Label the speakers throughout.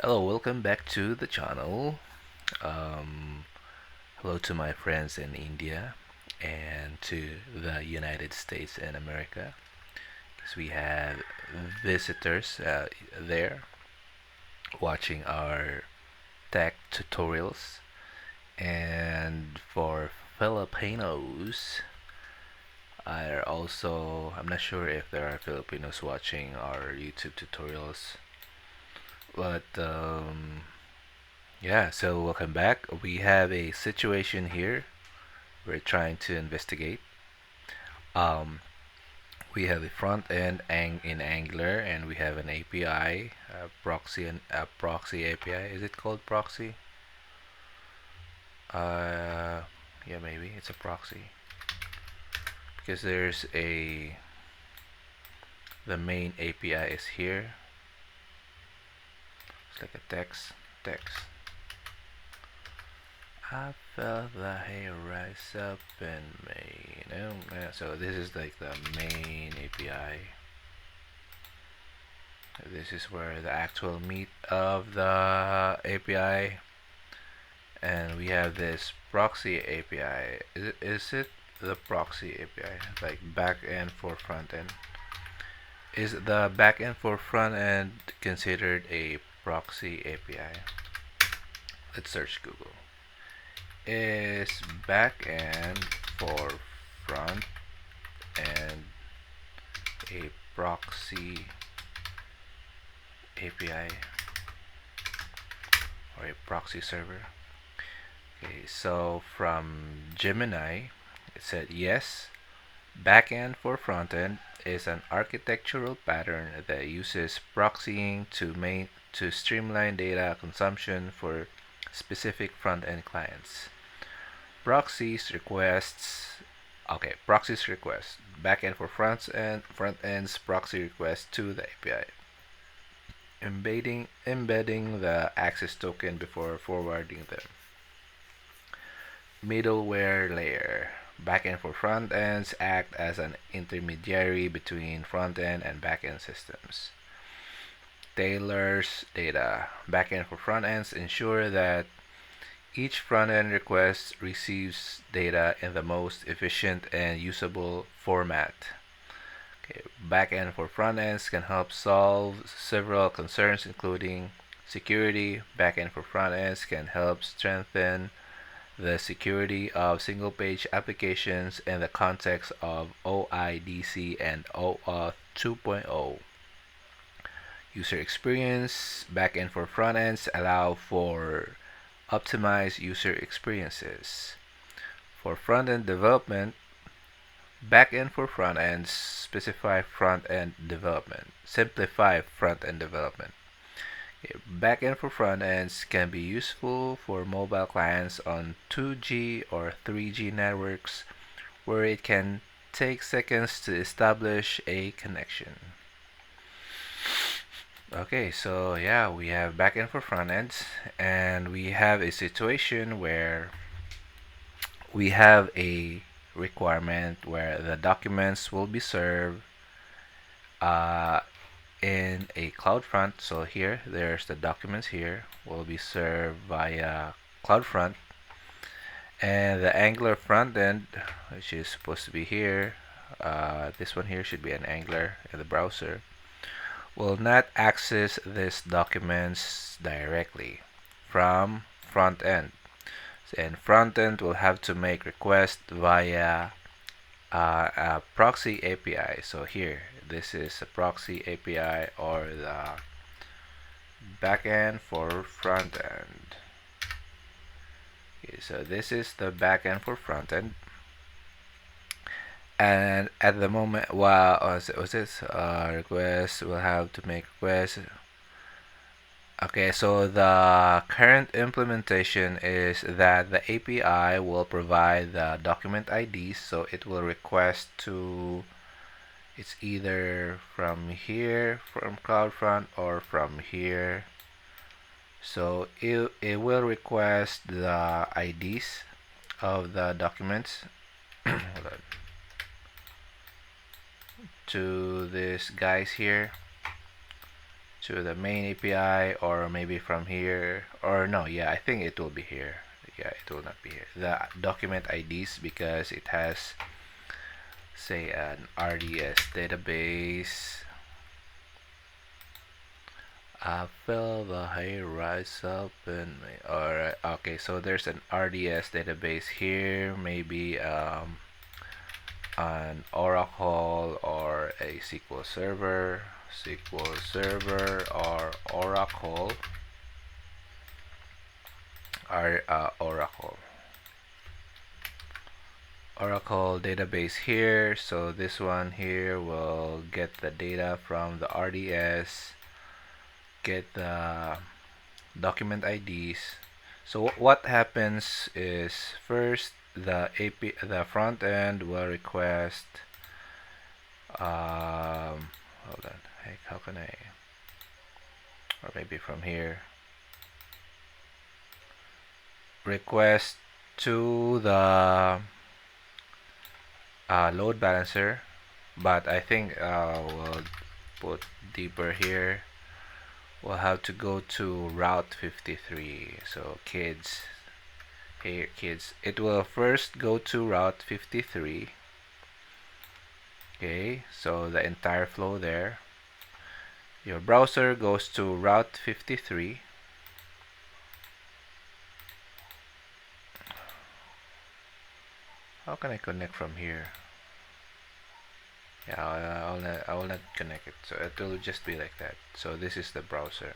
Speaker 1: Hello, welcome back to the channel. Um, Hello to my friends in India and to the United States and America, because we have visitors there watching our tech tutorials. And for Filipinos, I'm not sure if there are Filipinos watching our YouTube tutorials, but yeah, so welcome back. We have a situation here we're trying to investigate. Um, we have a front end in Angular, and we have an API, proxy and a proxy API. Is it called proxy? Uh, yeah, maybe it's a proxy because there's a the main API is here. It's like a text. I felt the hair rise up in me. No, so this is like the main API. This is where the actual meat of the API, and we have this proxy API. Is it the proxy API, like backend for front end? Is the backend for front end considered a proxy API? Let's search Google. Is backend for front end a proxy API or a proxy server? Okay, so from Gemini, it said yes. Backend for frontend is an architectural pattern that uses proxying to streamline data consumption for specific front-end clients. Proxies requests Proxies request backend for front ends proxy request to the API, embedding the access token before forwarding them. Middleware layer. Backend for front ends act as an intermediary between front end and back end systems. Tailors data. Backend for front ends ensure that each front end request receives data in the most efficient and usable format. Okay. Backend for front ends can help solve several concerns, including security. Backend for front ends can help strengthen the security of single-page applications in the context of OIDC and OAuth 2.0. User experience. Backend for frontends allow for optimized user experiences. For front-end development, backend for frontends simplify front-end development. Backend for front ends can be useful for mobile clients on 2G or 3G networks where it can take seconds to establish a connection. Okay, so yeah, we have backend for front ends, and we have a situation where we have a requirement where the documents will be served uh, in a CloudFront. So here, there's the documents here will be served via CloudFront, and the Angular front end, which is supposed to be here, this one here should be an Angular in the browser, will not access these documents directly from front end. And front end will have to make requests via a proxy API. So here, this is a proxy API or the backend for front end. Okay, so this is the backend for front end. And at the moment, while was this request, we'll have to make requests. Okay, so the current implementation is that the API will provide the document IDs, so it will request to, it's either from here, from CloudFront, or from here. So it will request the IDs of the documents to these guys here, to the main API, or maybe from here, or no, yeah, I think it will be here. Yeah, it will not be here. The document IDs, because it has, say, an RDS database. I feel the hair rise up in me. Alright, okay, so there's an RDS database here, maybe an Oracle or a SQL Server, or Oracle, or Oracle database here. So this one here will get the data from the RDS, get the document IDs. So what happens is, first the front end will request hold on, heck, how can I, or maybe from here, request to the load balancer, but I think we'll put deeper here. We'll have to go to Route53. So kids, here kids, it will first go to Route53. Okay, so the entire flow there. Your browser goes to Route53. How can I connect from here? Yeah, I will not connect it, so it will just be like that. So this is the browser.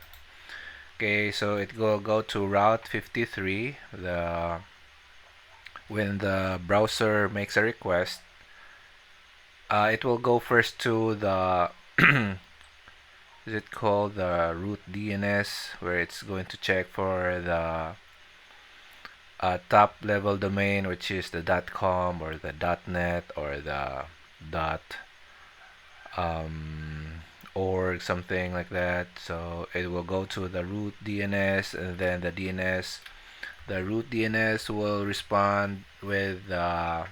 Speaker 1: Okay, so it will go to Route53. When the browser makes a request, it will go first to the is it called the root DNS, where it's going to check for the top level domain, which is the .com or the .net or the .org, something like that. So it will go to the root DNS, and then the root DNS will respond with an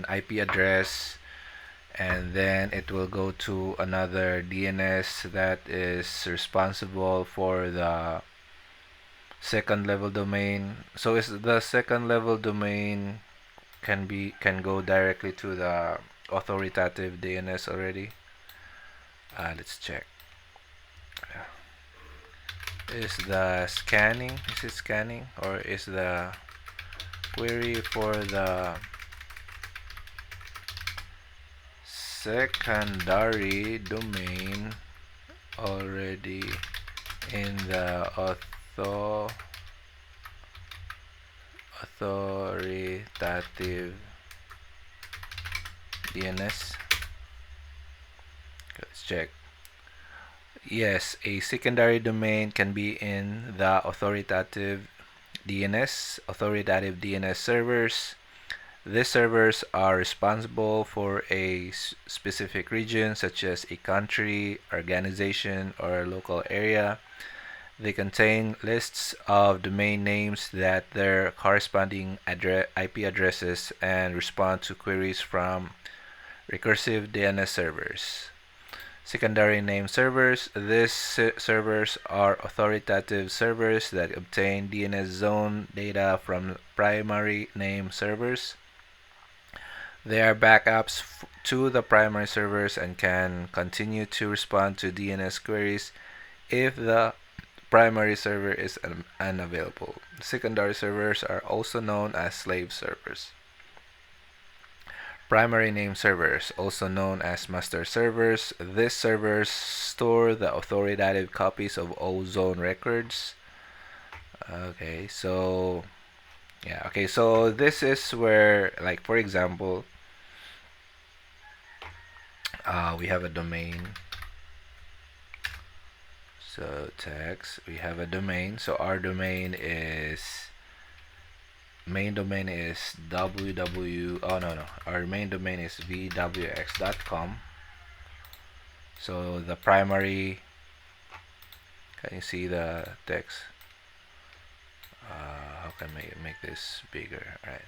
Speaker 1: IP address, and then it will go to another DNS that is responsible for the second level domain. So is the second level domain can go directly to the authoritative DNS already? Let's check. Is it scanning, or is the query for the secondary domain already in the authoritative DNS? Let's check. Yes, a secondary domain can be in the authoritative DNS servers. These servers are responsible for a specific region, such as a country, organization, or local area. They contain lists of domain names that their corresponding IP addresses, and respond to queries from recursive DNS servers. Secondary name servers. These servers are authoritative servers that obtain DNS zone data from primary name servers. They are backups to the primary servers and can continue to respond to DNS queries if the primary server is unavailable. Secondary servers are also known as slave servers. Primary name servers, also known as master servers. These servers store the authoritative copies of all zone records. Okay, so yeah, okay, so this is where, like, for example, we have a domain. So text, we have a domain. So our domain is, main domain is our main domain is vwx.com. So the primary, can you see the text? How can I make this bigger? All right.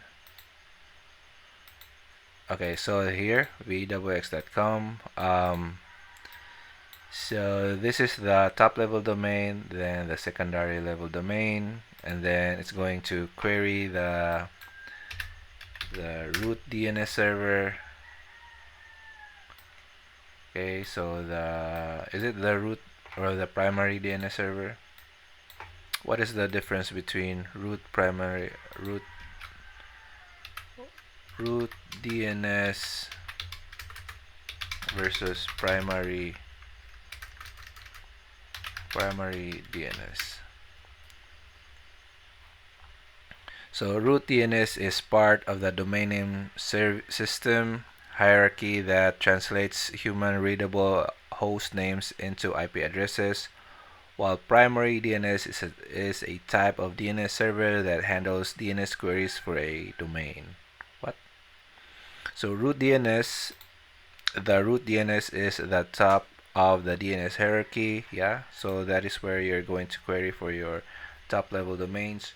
Speaker 1: Okay, so here vwx.com. So this is the top level domain, then the secondary level domain, and then it's going to query the root DNS server. Okay, so is it the root or the primary DNS server? What is the difference between root DNS versus primary DNS? So root DNS is part of the domain name system hierarchy that translates human readable host names into IP addresses, while primary DNS is a type of DNS server that handles DNS queries for a domain. What? So the root DNS is the top of the DNS hierarchy, yeah? So that is where you're going to query for your top level domains.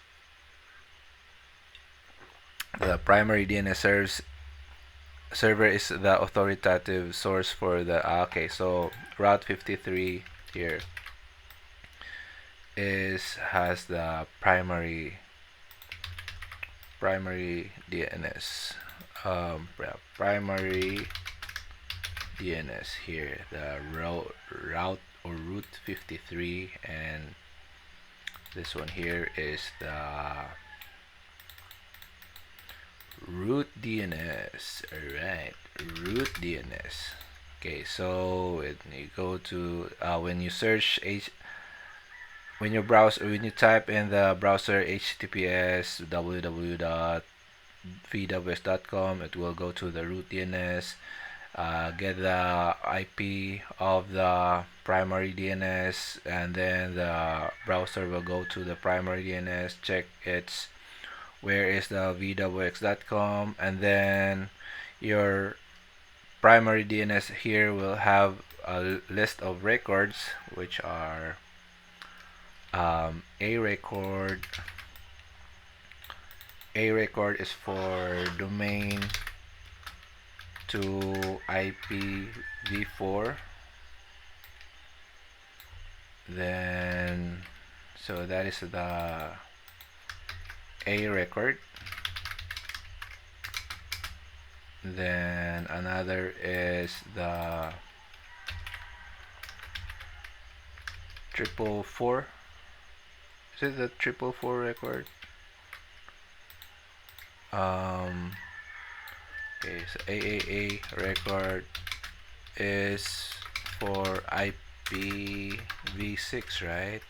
Speaker 1: The primary DNS server is the authoritative source for the okay, so Route53 here has the primary DNS, primary DNS here, the route 53, and this one here is the root DNS. Alright, root DNS. Okay, so when you go to when you search when you type in the browser https www.vws.com, it will go to the root DNS, get the IP of the primary DNS, and then the browser will go to the primary DNS, check its where is the vws.com, and then your primary DNS here will have a list of records, which are a record is for domain to IPv4, then so that is the A record. Then another is the 444. Is it the 444 record? Okay, so AAA record is for IPv6, right?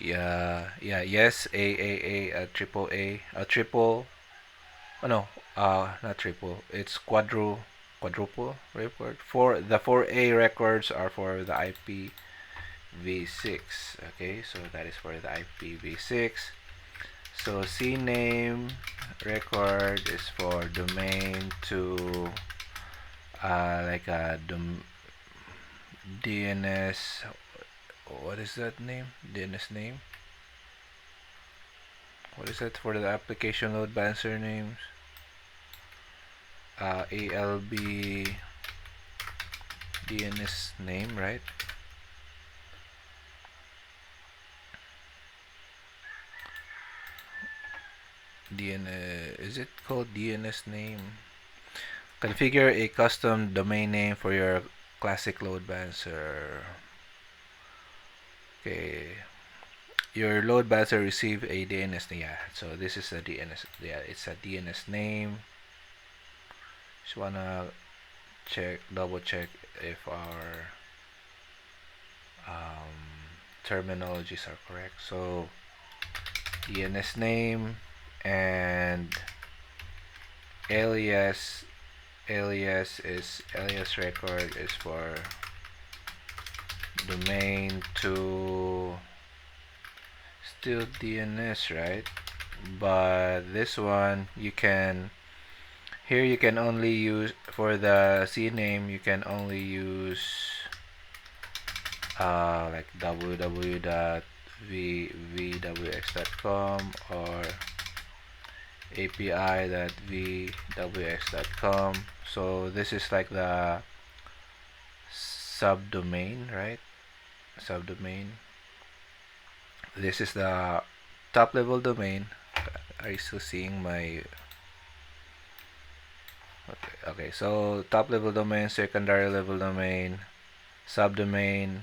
Speaker 1: Yes, triple. Oh no, not triple. It's quadruple record. The 4A records are for the IPv6. Okay, so that is for the IPv6. So CNAME record is for domain to like a DNS. What is that name? DNS name. What is that for the application load balancer names? ALB DNS name, right? DNS, is it called DNS name? Configure a custom domain name for your classic load balancer. Okay, your load balancer receive a DNS name. Yeah, so this is a DNS. Yeah, it's a DNS name. Just wanna double check if our terminologies are correct. So DNS name and alias record is for domain to still DNS, right? But this one you can only use for the CNAME. You can only use like www.vws.com or api.vws.com. So this is like the subdomain, right? Subdomain. This is the top level domain. Are you still seeing my... Okay, so top level domain, secondary level domain, subdomain.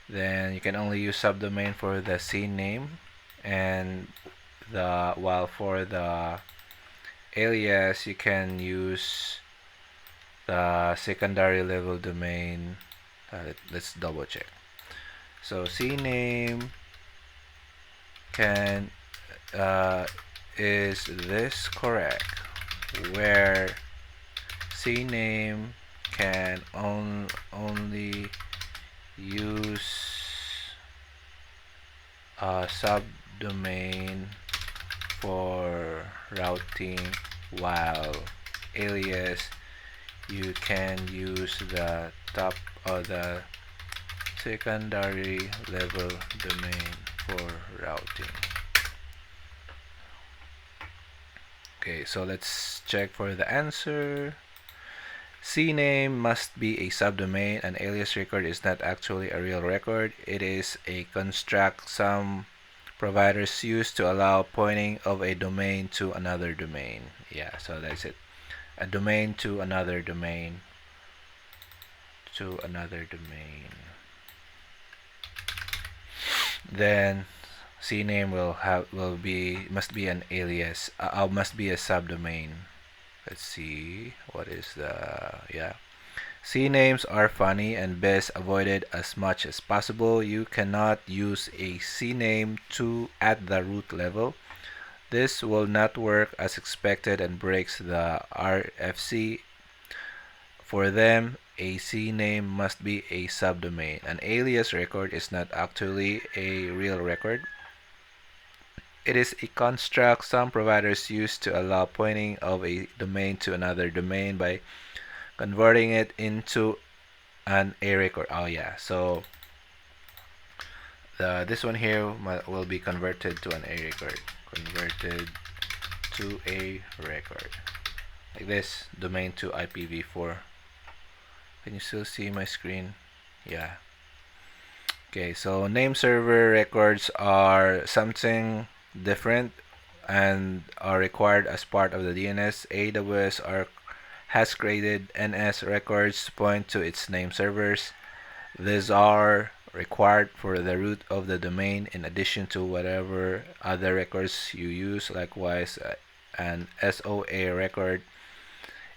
Speaker 1: Then you can only use subdomain for the scene name, and while for the alias you can use the secondary level domain. Let's double check. So scene name can is this correct? Where CNAME can only use a subdomain for routing, while alias you can use the top or the secondary level domain for routing. Okay, so let's check for the answer. CNAME must be a subdomain. An alias record is not actually a real record. It is a construct some providers use to allow pointing of a domain to another domain. Yeah, so that's it. A domain to another domain. To another domain. Then CNAME must be an alias. Must be a subdomain. Let's see, what is the... yeah. CNAMEs are funny and best avoided as much as possible. You cannot use a CNAME at the root level. This will not work as expected and breaks the RFC. For them, a CNAME must be a subdomain. An alias record is not actually a real record. It is a construct some providers use to allow pointing of a domain to another domain by converting it into an A record. Oh yeah, so this one here will be converted to an A record. Converted to a record. Like this, domain to IPv4. Can you still see my screen? Yeah. Okay, so name server records are something different and are required as part of the DNS. AWS has created NS records to point to its name servers. These are required for the root of the domain in addition to whatever other records you use. Likewise, an SOA record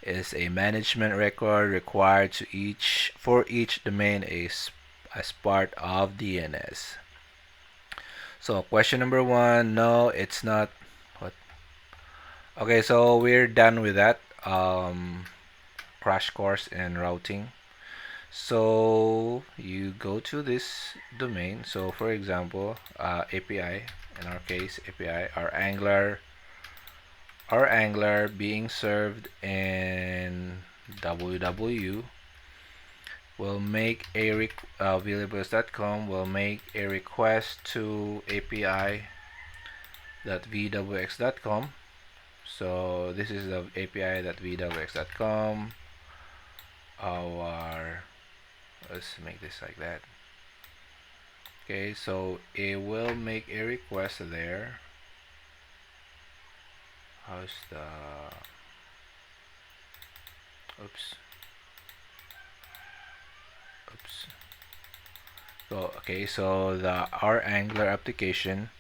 Speaker 1: is a management record required for each domain as part of DNS. So question number 1, no, it's not. What? Okay, so we're done with that crash course in routing. So you go to this domain. So for example, API, in our case API, our Angler being served in www will make a availabilities.com will make a request to api.vwx.com. So this is the api.vwx.com. Let's make this like that. Okay, so it will make a request there. How's the... oops. So okay, so our Angler application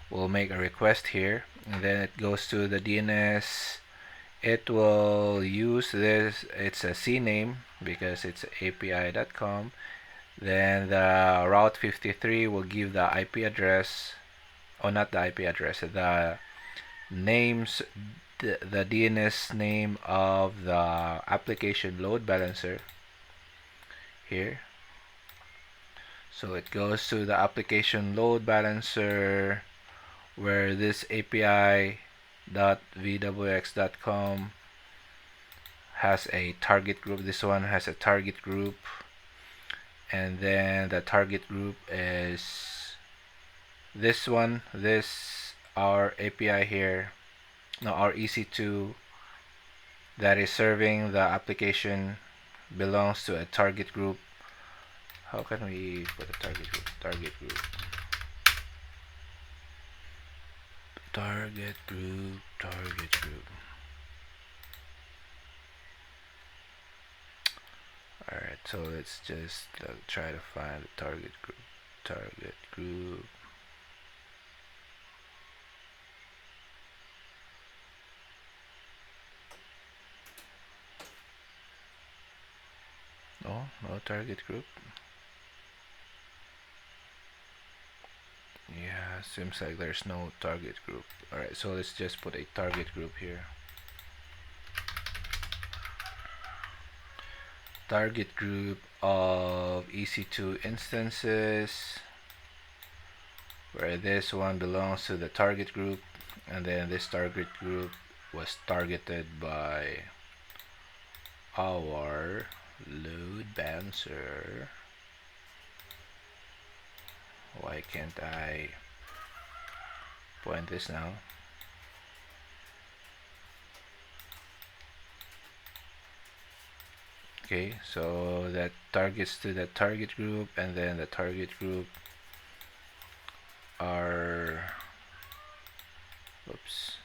Speaker 1: will make a request here, and then it goes to the DNS. It will use this, it's a CNAME because it's api.com. Then the Route53 will give the IP address, or not the IP address, the names, the DNS name of the application load balancer here. So it goes to the application load balancer where this api.vwx.com has a target group. This one has a target group, and then the target group is this one, our API here, no, our EC2 that is serving the application belongs to a target group How can we put a target group? Target group. Target group. Target group. Alright, so let's just try to find the target group. Target group. Oh, no target group. Yeah, seems like there's no target group. Alright, so let's just put a target group here. Target group of EC2 instances, where this one belongs to the target group, and then this target group was targeted by our load balancer. Why can't I point this now? Okay, so that targets to the target group, and then the target group are, oops,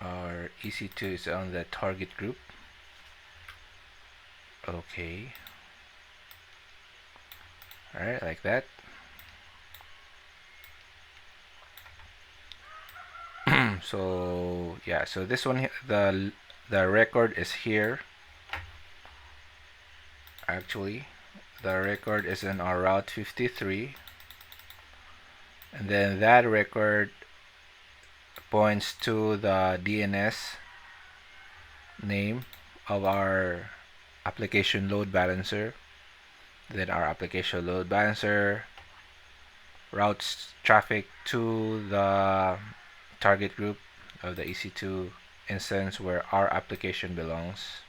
Speaker 1: our EC2 is on the target group. Okay. Alright, like that. So yeah, so this one, the record is here. Actually, the record is in our Route 53, and then that record points to the DNS name of our application load balancer. Then our application load balancer routes traffic to the target group of the EC2 instance where our application belongs.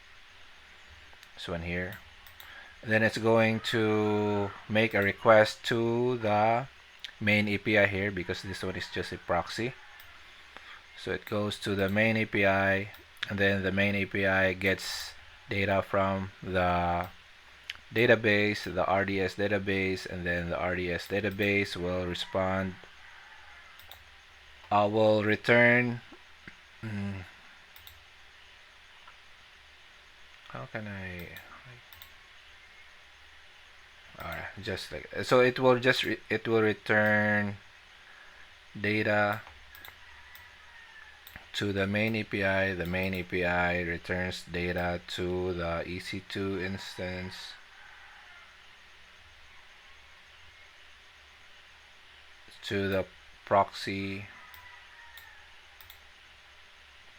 Speaker 1: This one here. Then it's going to make a request to the main API here, because this one is just a proxy. So it goes to the main API, and then the main API gets data from the database, the RDS database, and then the RDS database will respond, will return. How can I? Alright, just like so, it will just it will return data to the main API. The main API returns data to the EC2 instance. To the proxy.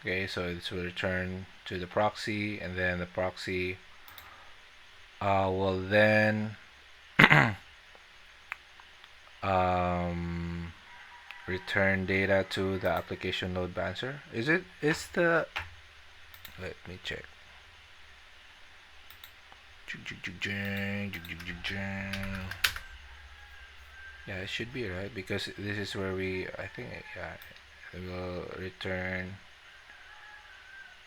Speaker 1: Okay, so this will return to the proxy, and then the proxy will then return data to the application load balancer. Is the, let me check. Yeah, it should be right, because this is where I think, yeah, it will return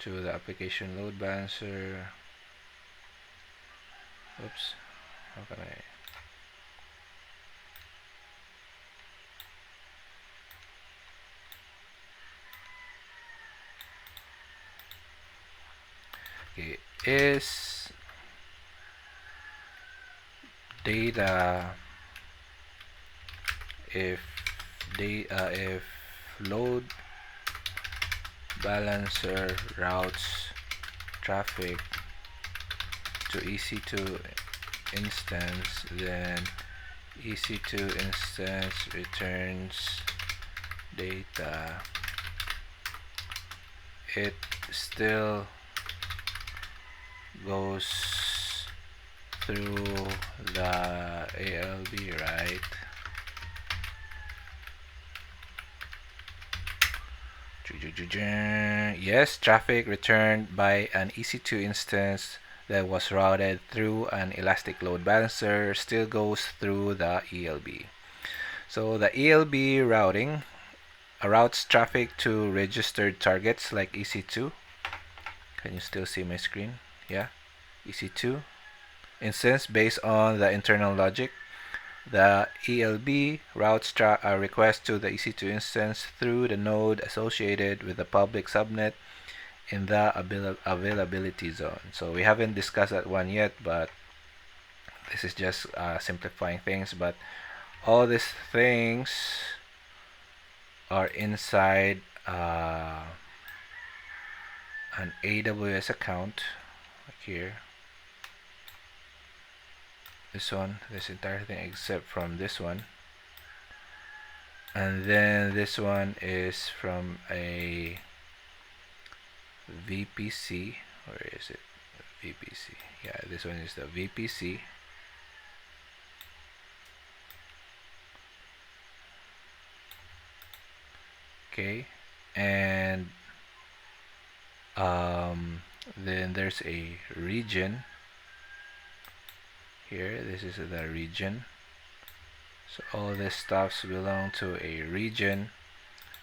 Speaker 1: to the application load balancer. Oops, how can I? Okay, is data if load balancer routes traffic to EC2 instance, then EC2 instance returns data, it still goes through the ALB, right? Yes, traffic returned by an EC2 instance that was routed through an elastic load balancer still goes through the ELB. So the ELB routing routes traffic to registered targets like EC2. Can you still see my screen? Yeah, EC2. instance based on the internal logic. The ELB routes a request to the EC2 instance through the node associated with the public subnet in the availability zone. So we haven't discussed that one yet, but this is just simplifying things. But all these things are inside an AWS account, like here. This one, this entire thing except from this one. And then this one is from a VPC. Where is it? VPC. Yeah, this one is the VPC. Okay, and then there's a region here. This is the region. So all this stuffs belong to a region,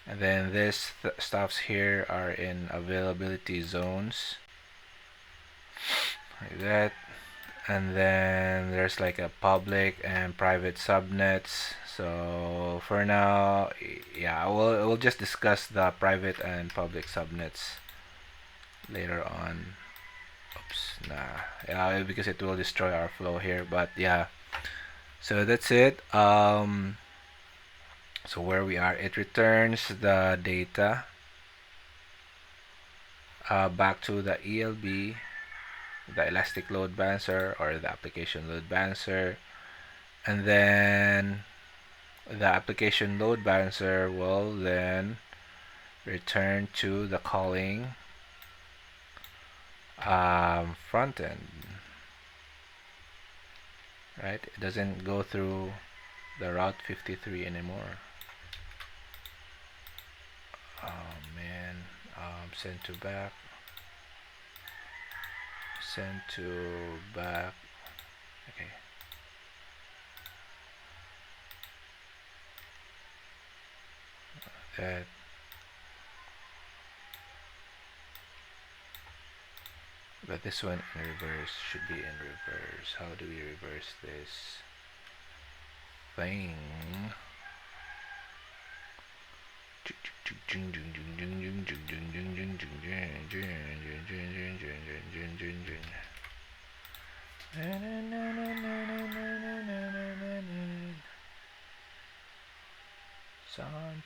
Speaker 1: and then this stuffs here are in availability zones, like that. And then there's like a public and private subnets. So for now, yeah, we'll just discuss the private and public subnets later on. Oops, nah, yeah, because it will destroy our flow here. But yeah, so that's it. So where we are, it returns the data back to the ELB, the elastic load balancer or the application load balancer, and then the application load balancer will then return to the calling front end, right? It doesn't go through the Route 53 anymore. Oh man, send to back, send to back. Okay. That. But this one in reverse should be in reverse. How do we reverse this thing?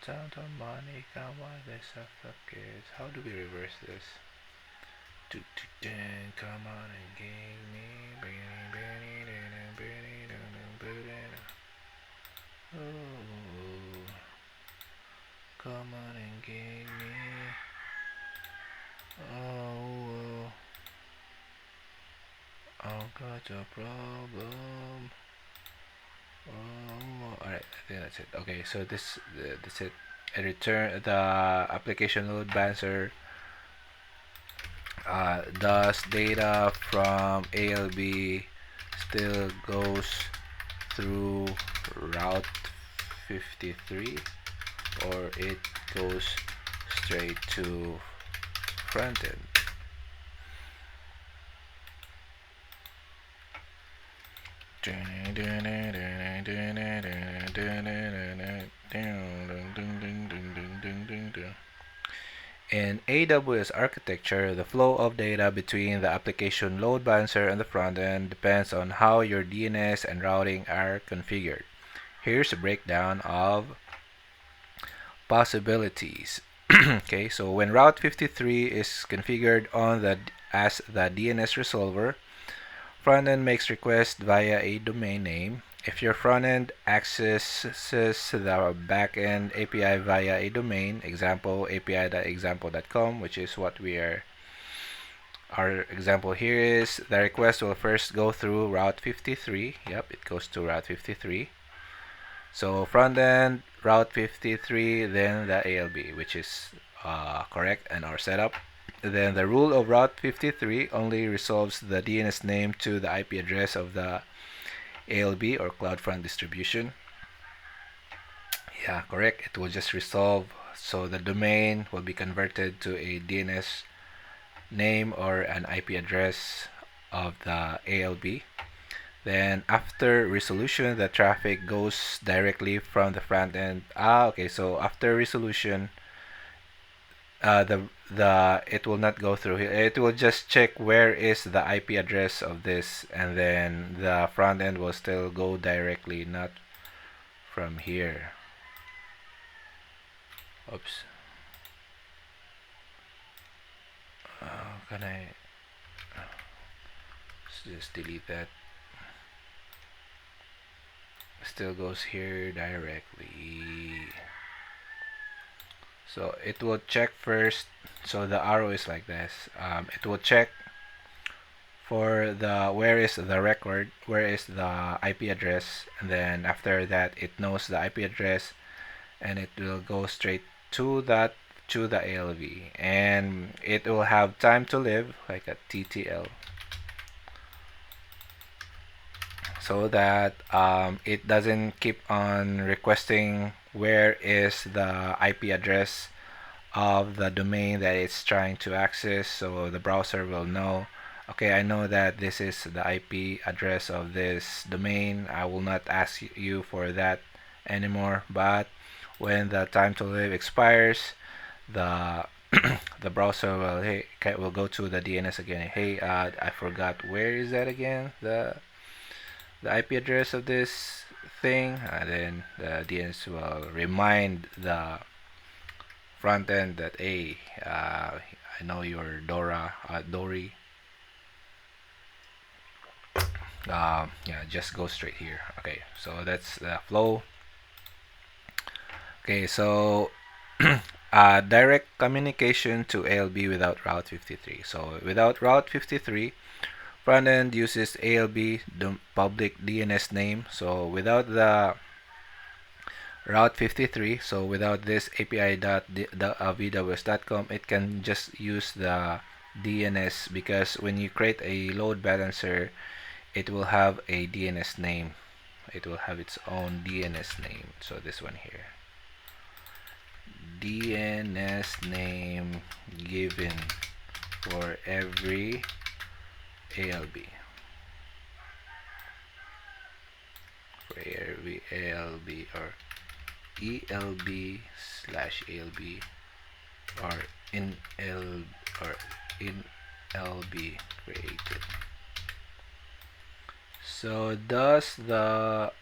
Speaker 1: Santa Monica, what the fuck is? How do we reverse this? Come on and give me. Oh, come on and give me. Oh, I've got a problem. Oh, alright, I think that's it. Okay, so that's it. I return the application load balancer does data from ALB still goes through Route 53, or it goes straight to front end. In AWS architecture, the flow of data between the application load balancer and the front end depends on how your DNS and routing are configured. Here's a breakdown of possibilities. Okay, so when Route 53 is configured as the DNS resolver, front-end makes requests via a domain name. If your front-end accesses the back-end API via a domain, example api.example.com, which is what our example here is, the request will first go through Route 53. Yep, it goes to Route 53. So front-end, Route 53, then the ALB, which is correct and our setup. Then the rule of Route 53 only resolves the DNS name to the IP address of the ALB or CloudFront distribution. Yeah, correct. It will just resolve, so the domain will be converted to a DNS name or an IP address of the ALB. Then after resolution, the traffic goes directly from the front end. Okay, so after resolution, the it will not go through here. It will just check where is the IP address of this, and then the front end will still go directly, not from here. Oops. Can I just delete that? Still goes here directly. So it will check first. So the arrow is like this. It will check for the where is the record, where is the IP address, and then after that it knows the IP address, and it will go straight to that to the ALV, and it will have time to live like a TTL, so that it doesn't keep on requesting where is the IP address of the domain that it's trying to access. So the browser will know, okay, I know that this is the IP address of this domain. I will not ask you for that anymore. But when the time to live expires, the the browser will, hey, will go to the DNS again. Hey, I forgot, where is that again, the IP address of this thing, and then the DNS will remind the front end that, hey, I know you're Dory. Yeah, just go straight here. Okay, so that's the flow. Okay, so direct communication to ALB without Route 53. So without Route 53, front end uses ALB, the public DNS name. So without the Route 53, so without this api.vws.com, it can just use the DNS, because when you create a load balancer, it will have a DNS name. It will have its own DNS name. So this one here, DNS name given for every ALB. For every ALB, or ELB/ALB, or in L or in LB created. So does the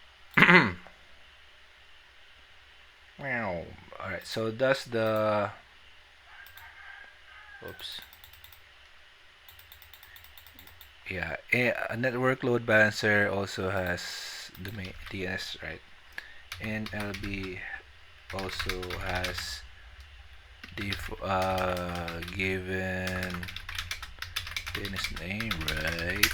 Speaker 1: wow. Alright, so does the oops. Yeah, a network load balancer also has domain DNS, right? And LB also has given DNS name, right?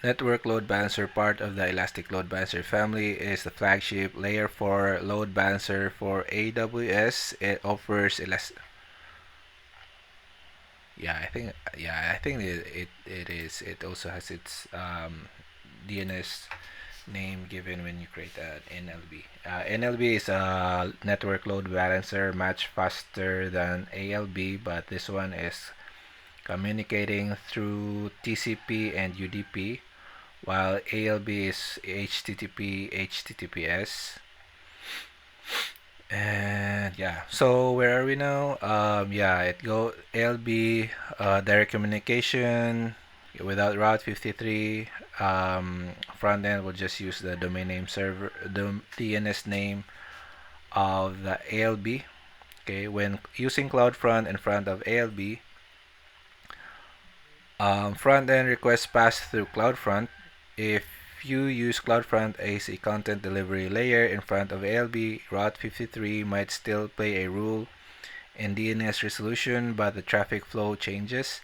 Speaker 1: Network load balancer, part of the Elastic Load Balancer family, is the flagship layer 4 load balancer for AWS. It offers I think it is. It also has its DNS name given when you create an NLB. NLB is a network load balancer, much faster than ALB, but this one is communicating through TCP and UDP, while ALB is HTTP, HTTPS. And yeah, so where are we now? Yeah, it go ALB, direct communication without Route 53. Front end will just use the domain name server, the DNS name of the ALB. Okay, when using CloudFront in front of ALB, front end requests pass through CloudFront. If you use CloudFront as a content delivery layer in front of ALB, Route 53 might still play a role in DNS resolution, but the traffic flow changes.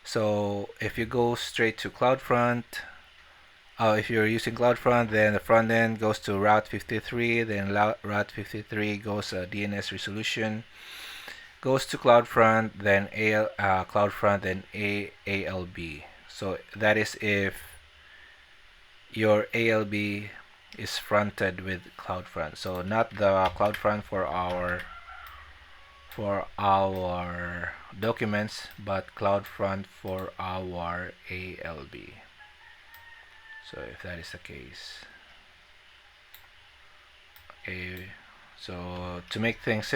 Speaker 1: So if you go straight to CloudFront, if you're using CloudFront, then the front end goes to Route 53, then Route 53 goes DNS resolution, goes to CloudFront, then CloudFront, then ALB. So that is if your ALB is fronted with CloudFront. So not the CloudFront for our documents, but CloudFront for our ALB. So if that is the case, okay. So to make things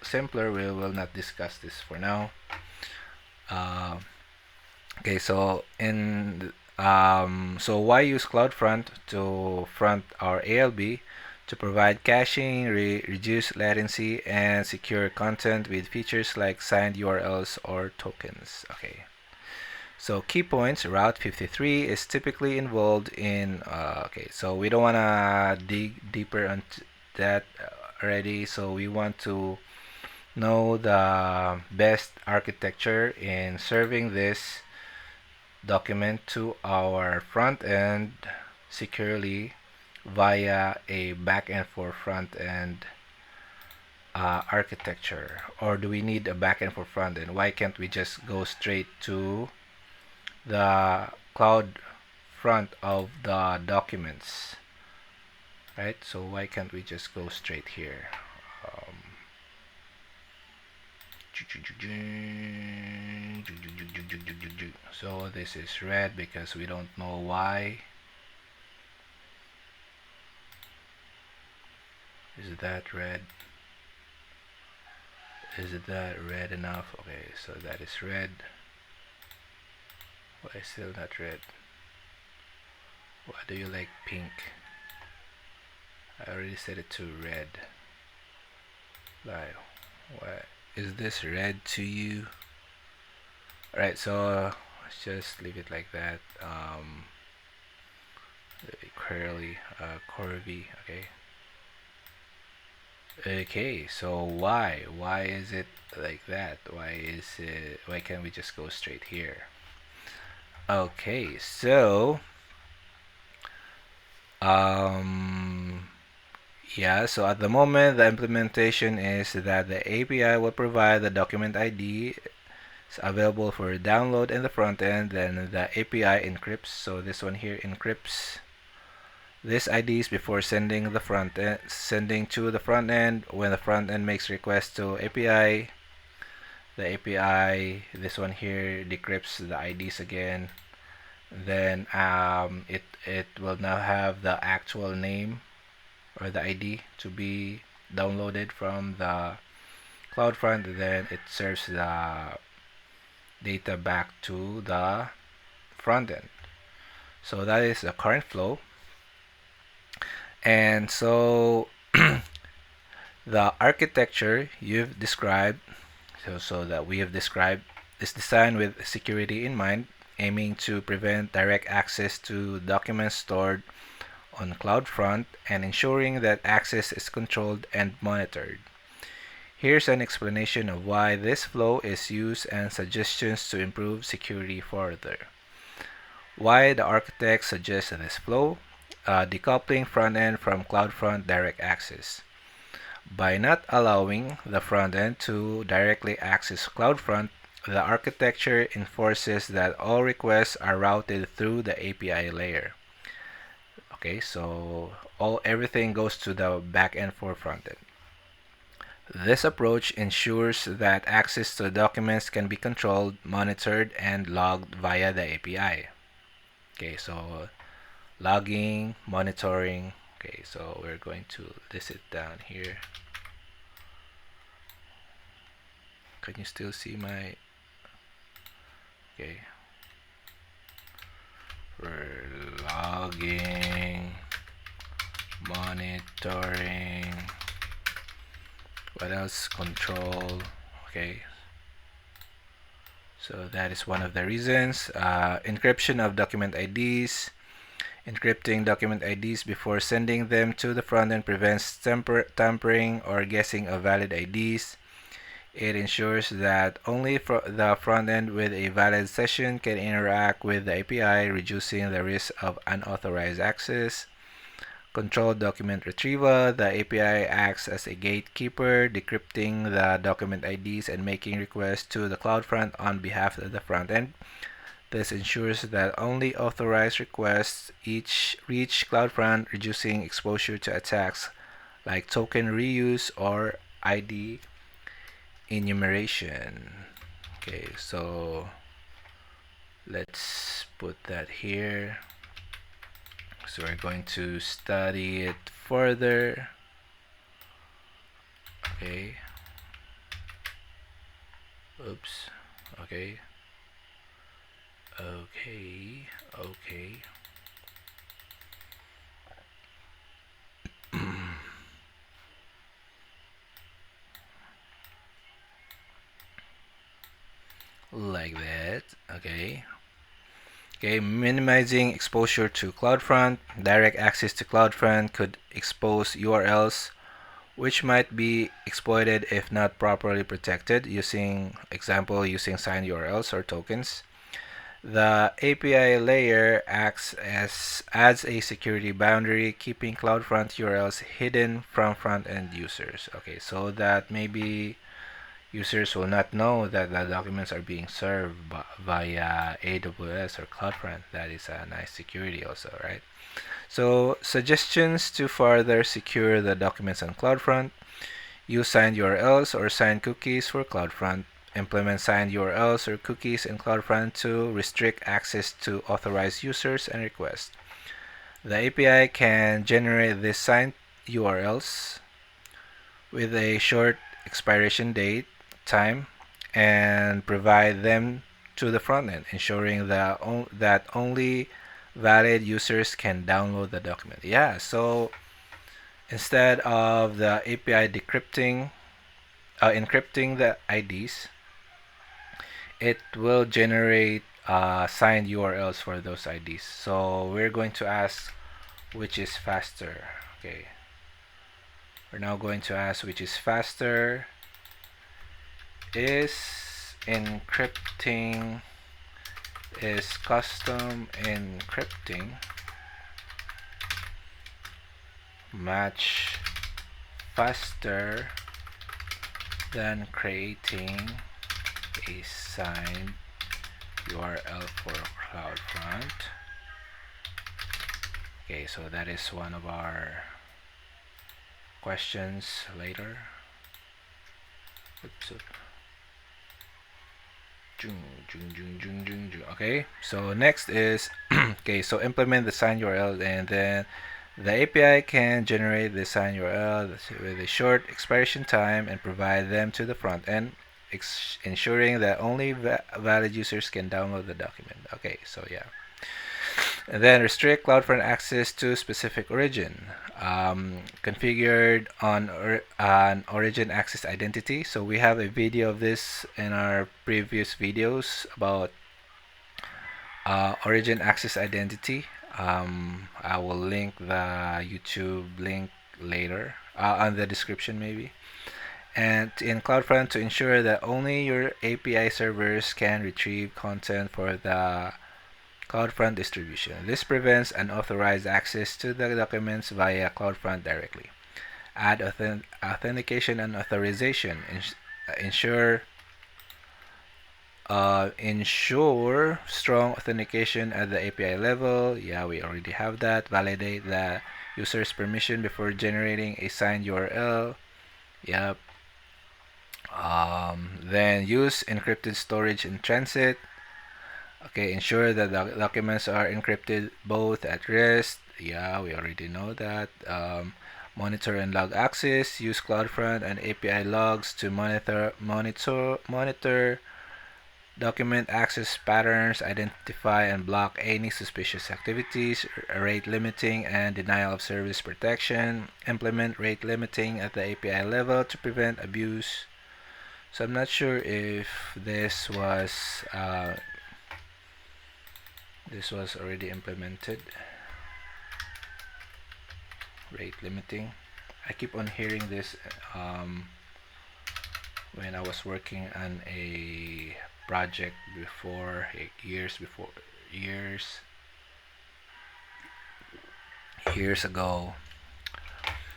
Speaker 1: simpler, we will not discuss this for now. Okay, so so why use CloudFront to front our ALB? To provide caching, reduce latency, and secure content with features like signed URLs or tokens. Okay. So key points, Route 53 is typically involved in, okay, so we don't want to dig deeper into that already. So we want to know the best architecture in serving this document to our front end securely via a backend for front end architecture. Or do we need a backend for front end? Why can't we just go straight to the cloud front of the documents, right? So why can't we just go straight here? So this is red because we don't know why. Is that red? Is that red enough? Okay, so that is red. Why still not red? Why do you like pink? I already set it to red. Like, why is this red to you? Alright, so let's just leave it like that. Curly, curvy. Okay. Okay, so why is it like that? Why can't we just go straight here? Okay, so yeah, so at the moment the implementation is that the API will provide the document ID. It's available for download in the front end, then the API encrypts. So this one here encrypts this IDs before sending to the front end. When the front end makes request to API, the API, this one here, decrypts the IDs again. Then it will now have the actual name or the ID to be downloaded from the CloudFront. Then it serves the data back to the front end. So that is the current flow. And so the architecture you've described, so that we have described, is designed with security in mind, aiming to prevent direct access to documents stored on CloudFront and ensuring that access is controlled and monitored. Here's an explanation of why this flow is used and suggestions to improve security further. Why the architect suggests this flow: decoupling front-end from CloudFront direct access. By not allowing the front-end to directly access CloudFront, the architecture enforces that all requests are routed through the API layer. Okay, so everything goes to the backend for front-end. This approach ensures that access to documents can be controlled, monitored, and logged via the API. Okay, so logging, monitoring. Okay, so we're going to list it down here. Can you still see my... Okay. For logging, monitoring, what else? Control. Okay. So that is one of the reasons. Encryption of document IDs. Encrypting document IDs before sending them to the front end prevents tampering or guessing of valid IDs. It ensures that only the front end with a valid session can interact with the API, reducing the risk of unauthorized access. Controlled document retrieval. The API acts as a gatekeeper, decrypting the document IDs and making requests to the CloudFront on behalf of the front end. This ensures that only authorized requests reach CloudFront, reducing exposure to attacks like token reuse or ID enumeration. Okay, so let's put that here. So we're going to study it further. Okay. Oops. Okay. Okay. Okay. Like that. Okay. Okay, minimizing exposure to CloudFront. Direct access to CloudFront could expose URLs which might be exploited if not properly protected, using signed URLs or tokens. The API layer acts as adds a security boundary, keeping CloudFront URLs hidden from front-end users. Okay, so that maybe users will not know that the documents are being served via AWS or CloudFront. That is a nice security also, right? So suggestions to further secure the documents on CloudFront: use signed URLs or signed cookies for CloudFront. Implement signed URLs or cookies in CloudFront to restrict access to authorized users and requests. The API can generate these signed URLs with a short expiration date, time, and provide them to the frontend, ensuring that only valid users can download the document. Yeah, so instead of the API encrypting the IDs, it will generate signed URLs for those IDs. So we're going to ask which is faster. Okay, we're now going to ask which is faster. Is custom encrypting much faster than creating a signed URL for CloudFront? Okay, so that is one of our questions later. Oops. Okay, so next is okay, so implement the signed URL, and then the API can generate the signed URL with a short expiration time and provide them to the front end, ensuring that only valid users can download the document. Okay, so yeah. And then restrict CloudFront access to specific origin. Configured on an origin access identity. So we have a video of this in our previous videos about origin access identity. I will link the YouTube link later on the description maybe. And in CloudFront, to ensure that only your API servers can retrieve content for the CloudFront distribution. This prevents unauthorized access to the documents via CloudFront directly. Add authentication and authorization. Ensure strong authentication at the API level. Yeah, we already have that. Validate the user's permission before generating a signed URL. Yep. Then use encrypted storage in transit. Okay, ensure that the documents are encrypted both at rest. Yeah, we already know that. Monitor and log access. Use CloudFront and API logs to monitor document access patterns, identify and block any suspicious activities. Rate limiting and denial of service protection. Implement rate limiting at the API level to prevent abuse. So I'm not sure if this was already implemented. Rate limiting. I keep on hearing this when I was working on a project before, years ago.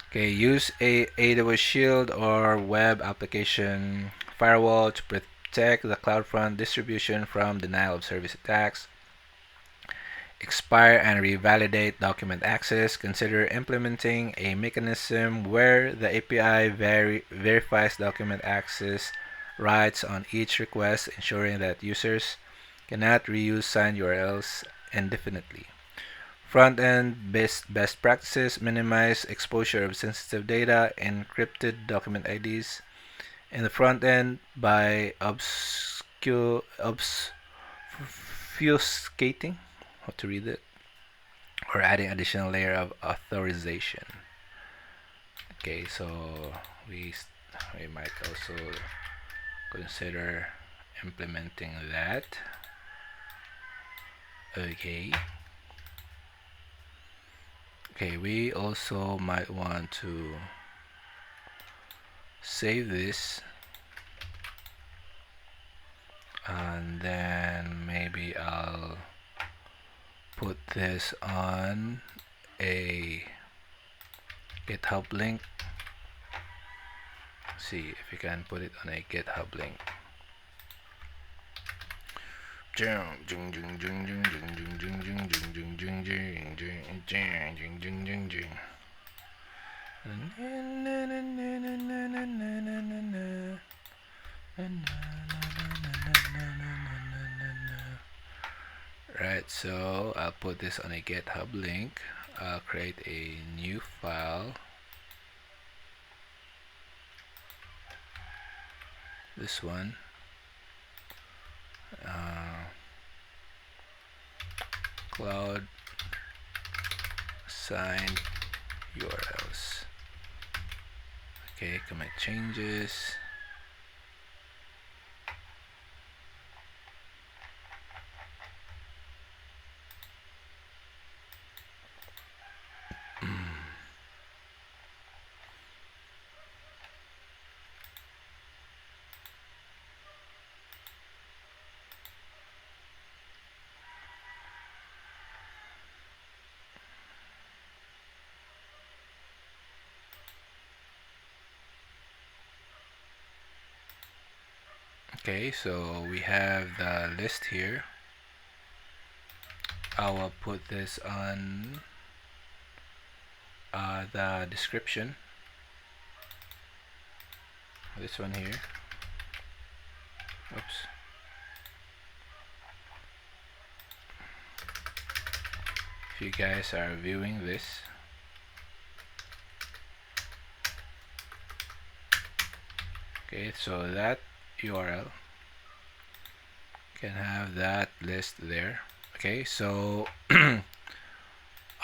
Speaker 1: Okay, use a AWS Shield or web application firewall to protect the CloudFront distribution from denial of service attacks. Expire and revalidate document access. Consider implementing a mechanism where the API verifies document access writes on each request, ensuring that users cannot reuse signed URLs indefinitely. Front-end best practices minimize exposure of sensitive data, encrypted document IDs in the front end by obfuscating, how to read it, or adding additional layer of authorization. Okay, so we might also consider implementing that. Okay. Okay, we also might want to save this, and then maybe I'll put this on a GitHub link. See if we can put it on a GitHub link. Right, so I'll put this on a GitHub link. I'll create a new file. This one. Cloud signed URLs. Okay, commit changes. Okay, so we have the list here. I will put this on the description. This one here. Oops. If you guys are viewing this, okay, so that URL can have that list there. Okay, so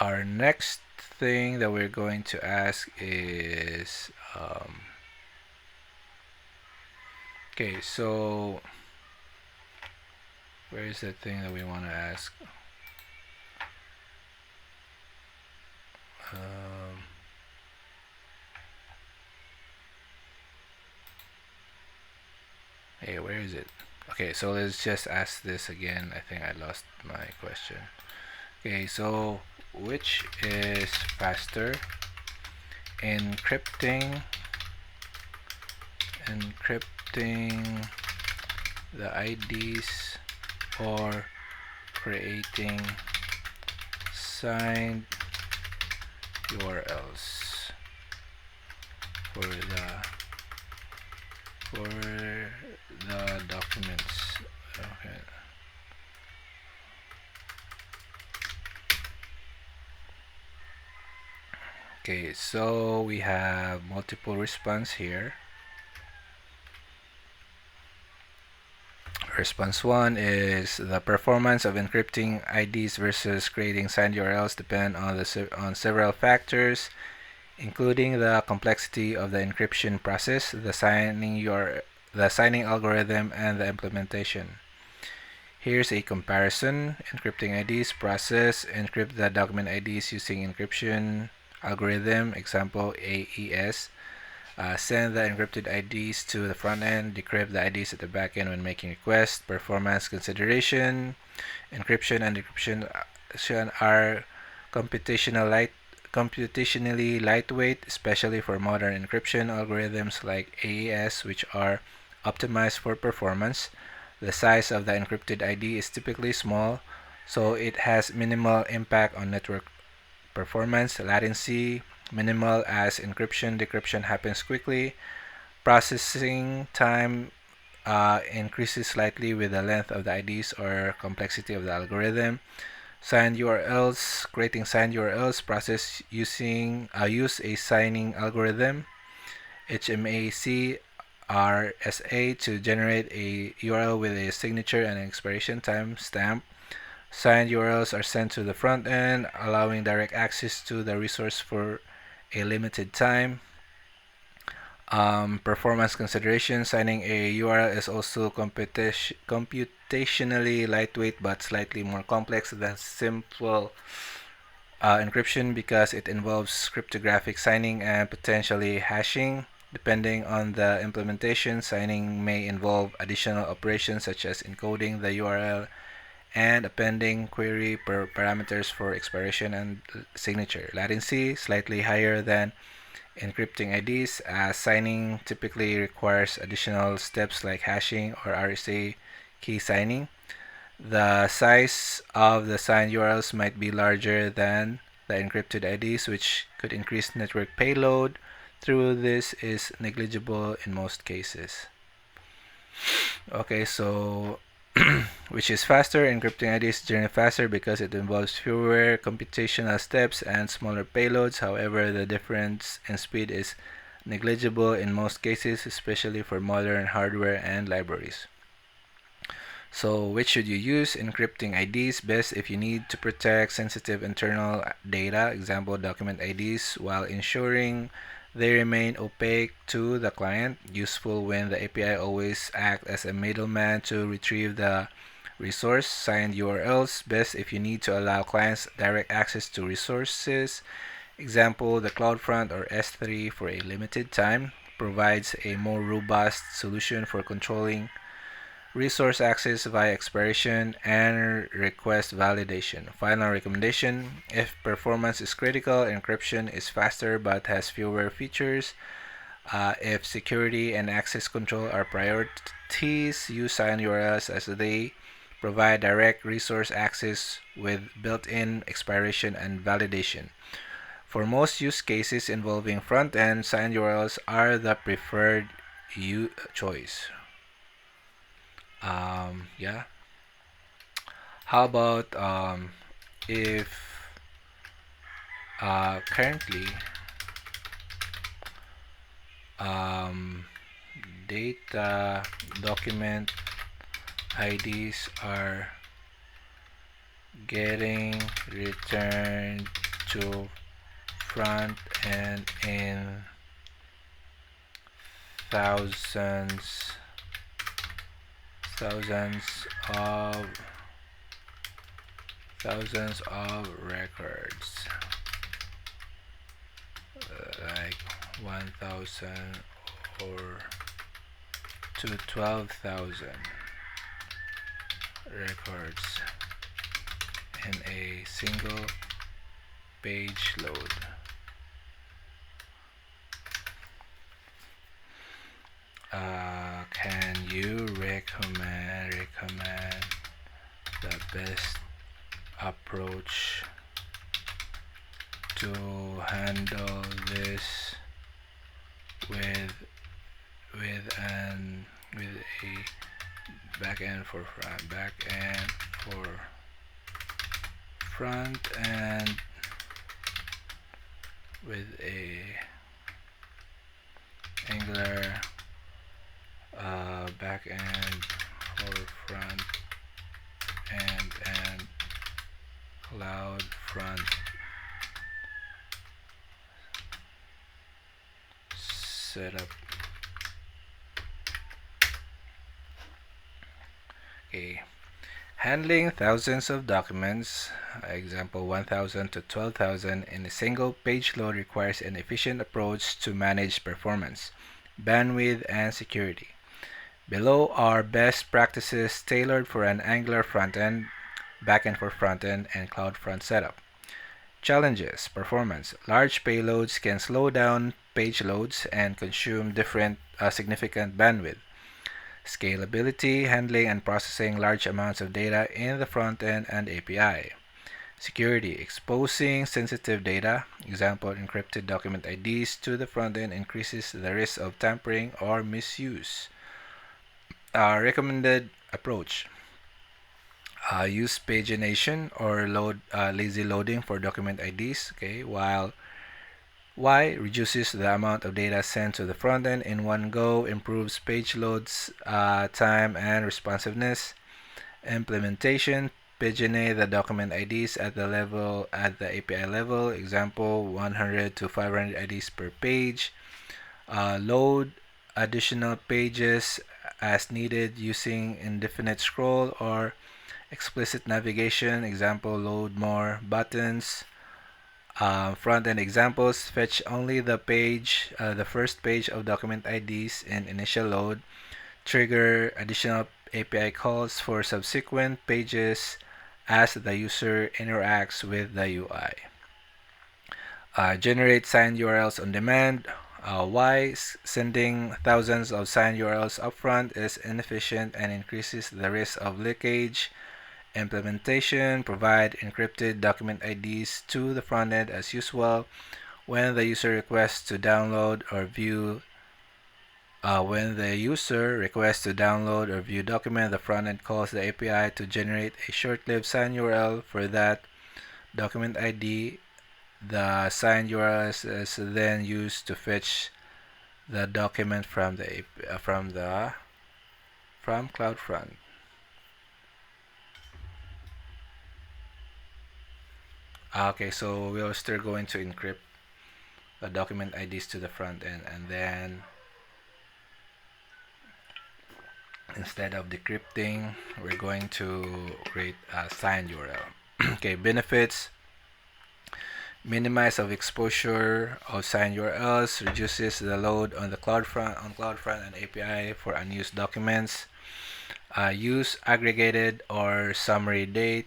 Speaker 1: our next thing that we're going to ask is okay, so where is that thing that we want to ask? Hey, where is it? Okay, so let's just ask this again. I think I lost my question. Okay, so which is faster, encrypting the IDs or creating signed URLs for the documents? Okay. Okay, so we have multiple response here. Response 1 is the performance of encrypting IDs versus creating signed URLs depend on several factors, including the complexity of the encryption process, the signing algorithm, and the implementation. Here's a comparison. Encrypting IDs process encrypt the document IDs using encryption algorithm, example AES. Send the encrypted IDs to the front end, decrypt the IDs at the back end when making requests. Performance consideration. Encryption and decryption are computationally lightweight, especially for modern encryption algorithms like AES, which are optimized for performance. The size of the encrypted ID is typically small, so it has minimal impact on network performance. Latency minimal as encryption decryption happens quickly. Processing time increases slightly with the length of the IDs or complexity of the algorithm. Signed URLs, creating signed URLs process use a signing algorithm, HMAC RSA, to generate a URL with a signature and expiration time stamp. Signed URLs are sent to the front end, allowing direct access to the resource for a limited time. Performance consideration: signing a URL is also computationally lightweight but slightly more complex than simple encryption because it involves cryptographic signing and potentially hashing. Depending on the implementation, signing may involve additional operations such as encoding the URL and appending query parameters for expiration and signature. Latency slightly higher than encrypting IDs, as signing typically requires additional steps like hashing or RSA key signing. The size of the signed URLs might be larger than the encrypted IDs, which could increase network payload. Through this is negligible in most cases. Okay, so which is faster? Encrypting IDs is generally faster because it involves fewer computational steps and smaller payloads. However, the difference in speed is negligible in most cases, especially for modern hardware and libraries. So, which should you use? Encrypting IDs best if you need to protect sensitive internal data, example document IDs, while ensuring they remain opaque to the client. Useful when the API always acts as a middleman to retrieve the resource. Signed URLs best if you need to allow clients direct access to resources. Example, the CloudFront or S3 for a limited time provides a more robust solution for controlling resource access via expiration and request validation. Final recommendation: if performance is critical, encryption is faster but has fewer features. If security and access control are priorities, use signed URLs as they provide direct resource access with built-in expiration and validation. For most use cases involving front-end, signed URLs are the preferred choice. Yeah. How about if currently data document IDs are getting returned to front end in thousands of records, like 1,000 or to 12,000 records in a single page load. Can you recommend the best approach to handle this with a backend for front end with a Angular backend for front end and CloudFront setup? Okay. Handling thousands of documents, example 1,000 to 12,000 in a single page load, requires an efficient approach to manage performance, bandwidth, and security. Below are best practices tailored for an Angular frontend, Backend-for-Frontend, and CloudFront setup. Challenges: performance. Large payloads can slow down page loads and consume significant bandwidth. Scalability: handling and processing large amounts of data in the front end and API. Security: exposing sensitive data, example encrypted document IDs, to the front end increases the risk of tampering or misuse. Recommended approach. Use pagination or lazy loading for document IDs. Okay, while Y reduces the amount of data sent to the front end in one go, improves page loads time and responsiveness. Implementation: paginate the document IDs at the API level. Example: 100 to 500 IDs per page. Load additional pages as needed using indefinite scroll or explicit navigation. Example: load more buttons. Front-end examples: fetch only the first page of document IDs in initial load. Trigger additional API calls for subsequent pages as the user interacts with the UI. Generate signed URLs on demand. Why sending thousands of signed URLs upfront is inefficient and increases the risk of leakage. Implementation: provide encrypted document IDs to the frontend as usual. When the user requests to download or view document, the frontend calls the API to generate a short-lived signed URL for that document ID. The signed URL is then used to fetch the document from CloudFront. Okay, so we are still going to encrypt the document IDs to the front end, and then instead of decrypting, we're going to create a signed URL. Okay, benefits: minimize of exposure of signed URLs, reduces the load on CloudFront and API for unused documents. Use aggregated or summary data.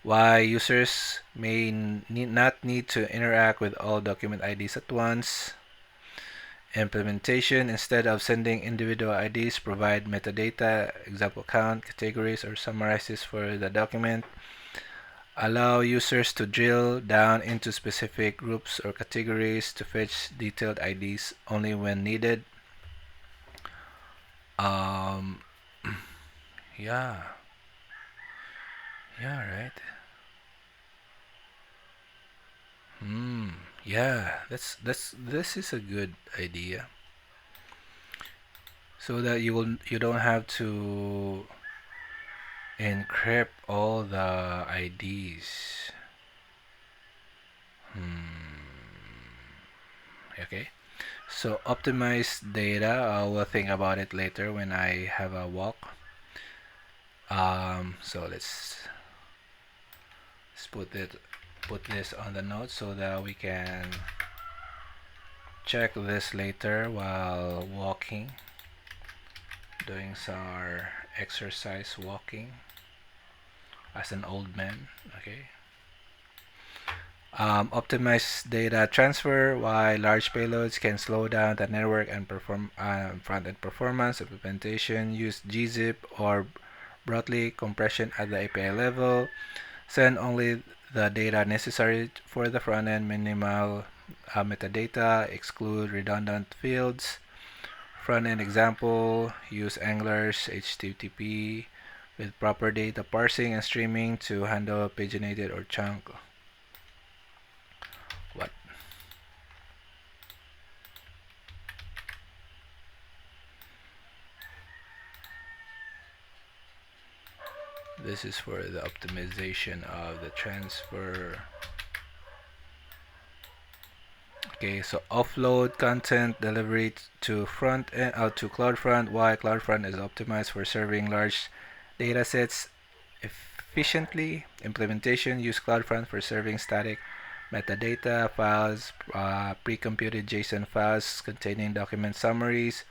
Speaker 1: Why users may not need to interact with all document IDs at once. Implementation: instead of sending individual IDs, provide metadata, example count, categories, or summarizes for the document. Allow users to drill down into specific groups or categories to fetch detailed IDs only when needed. Yeah, right. Yeah, this is a good idea. So that you don't have to encrypt all the IDs. Okay. So optimized data, we'll think about it later when I have a walk. So let's put this on the notes so that we can check this later while walking, doing some exercise walking as an old man. Okay. Optimize data transfer. Why large payloads can slow down the network and perform front-end performance. Implementation: use gzip or broadly compression at the API level. Send only the data necessary for the front-end. Minimal metadata. Exclude redundant fields. Front-end example: use Angular's HTTP with proper data parsing and streaming to handle paginated or chunk. What? This is for the optimization of the transfer. Okay, so offload content delivery to CloudFront. Why CloudFront is optimized for serving large datasets efficiently. Implementation: use CloudFront for serving static metadata files, pre-computed JSON files containing document summaries.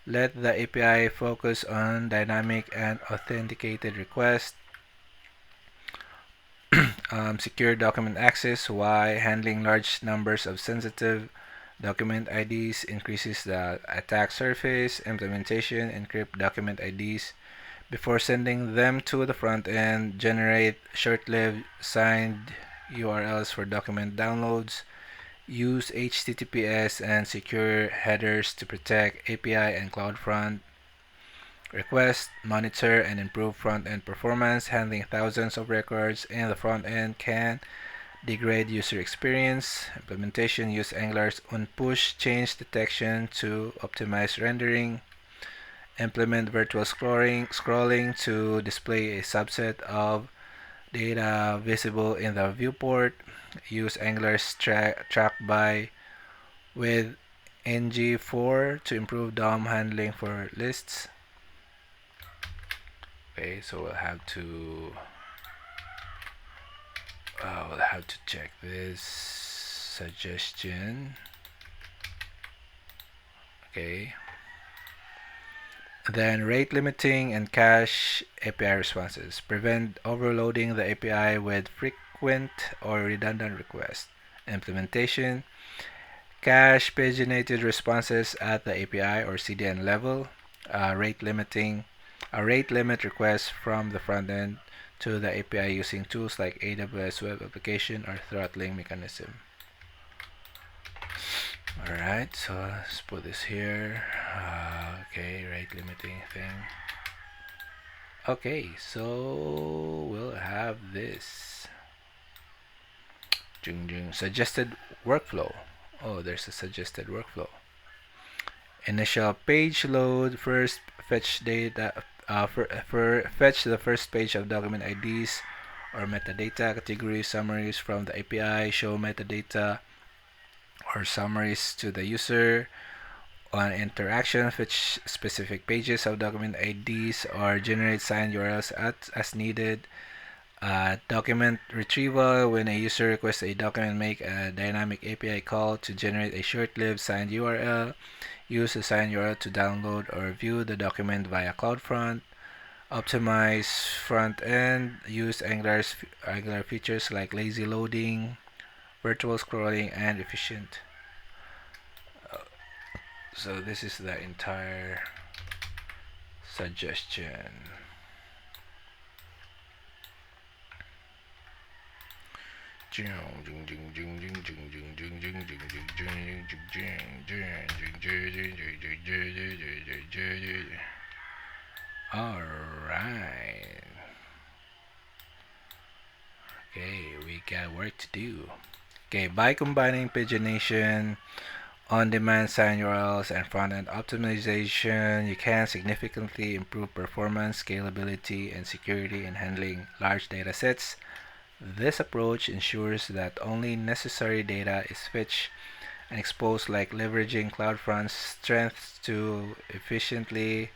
Speaker 1: Let the API focus on dynamic and authenticated requests. Secure document access. Why handling large numbers of sensitive document IDs increases the attack surface. Implementation: encrypt document IDs before sending them to the front end. Generate short-lived signed URLs for document downloads. Use HTTPS and secure headers to protect API and CloudFront requests. Monitor and improve front-end performance. Handling thousands of records in the front end can degrade user experience. Implementation. Use Angular's on-push change detection to optimize rendering. Implement virtual scrolling to display a subset of data visible in the viewport. Use Angular's track by with ng4 to improve DOM handling for lists. Okay, so we'll have to check this suggestion. Okay. Then rate limiting and cache API responses. Prevent overloading the API with frequent or redundant requests. Implementation. Cache paginated responses at the API or CDN level. Rate limit requests from the front end to the API using tools like AWS Web Application or throttling mechanism. Alright, so let's put this here. Okay, rate limiting thing. Okay, so we'll have this. Suggested workflow. Oh, there's a suggested workflow. Initial page load. First, fetch data. Fetch the first page of document IDs or metadata categories summaries from the API. Show metadata or summaries to the user. On interaction, fetch specific pages of document IDs or generate signed URLs as needed. Document retrieval. When a user requests a document, make a dynamic API call to generate a short-lived signed URL. Use the signed URL to download or view the document via CloudFront. Optimize front end. Use Angular features like lazy loading, virtual scrolling, and efficient. So this is the entire suggestion. Alright. Okay, we got work to do. Okay, by combining pagination, on-demand sign URLs, and front-end optimization, you can significantly improve performance, scalability, and security in handling large data sets. This approach ensures that only necessary data is fetched and exposed, like leveraging CloudFront's strengths to efficiently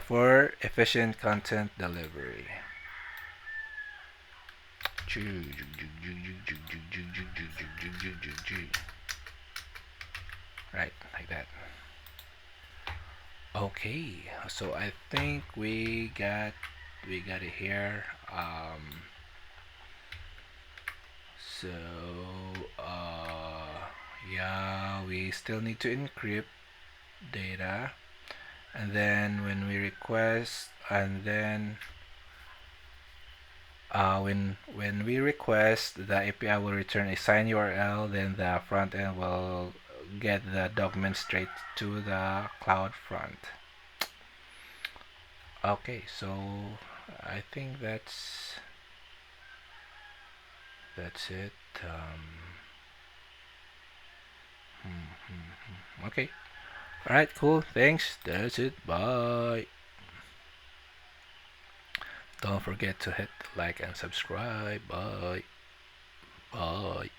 Speaker 1: for efficient content delivery. Right, like that. Okay, so I think we got it here. So yeah, we still need to encrypt data, and then when we request, and then when we request, the API will return a signed URL. Then the front end will get the document straight to the CloudFront. Okay, so I think that's it. Okay. Alright, cool. Thanks. That's it. Bye. Don't forget to hit like and subscribe. Bye. Bye.